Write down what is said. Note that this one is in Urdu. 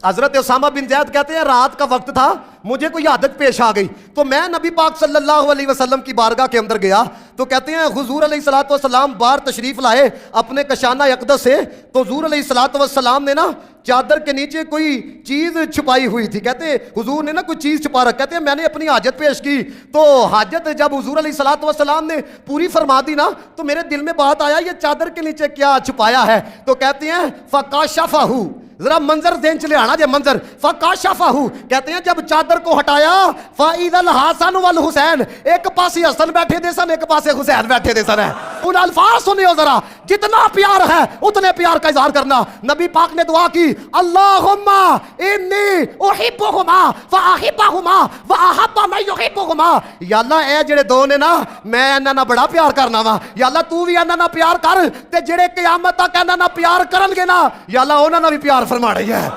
حضرت اسامہ بن زید کہتے ہیں رات کا وقت تھا, مجھے کوئی عادت پیش آ گئی تو میں نبی پاک صلی اللہ علیہ وسلم کی بارگاہ کے اندر گیا تو کہتے ہیں حضور علیہ الصلوۃ والسلام باہر تشریف لائے اپنے کشانہ اقدس سے, تو حضور علیہ الصلوۃ والسلام نے نا چادر کے نیچے کوئی چیز چھپائی ہوئی تھی. کہتے ہیں حضور نے نا کوئی چیز چھپا رکھا, کہتے ہیں میں نے اپنی حاجت پیش کی تو حاجت جب حضور علیہ الصلوۃ والسلام نے پوری فرما دی نا تو میرے دل میں بات آیا یہ چادر کے نیچے کیا چھپایا ہے. تو کہتے ہیں فکاشفہ, ذرا منظر ذہن چلے آنا جے منظر, فکاشفہ کہتے ہیں جب چادر کو ہٹایا فاذا الحسن والحسین, ایک پاسے حسن بیٹھے دے سن ایک پاسے حسین بیٹھے دے سن. ان الفاظ سنیو ذرا, جتنا پیار ہے اتنے پیار کا اظہار کرنا. نبی پاک نے دعا کی اللہم انی احبہما فاحبہما واحب من یحبہما, یا اللہ اے جڑے دو نے نا میں انہاں نال بڑا پیار کرنا وا, یا اللہ تو بھی انہاں نال پیار کر تے جڑے قیامت تک انہاں نال پیار کرن گے نا یا اللہ انہاں نال بھی پیار فرما رہی ہے.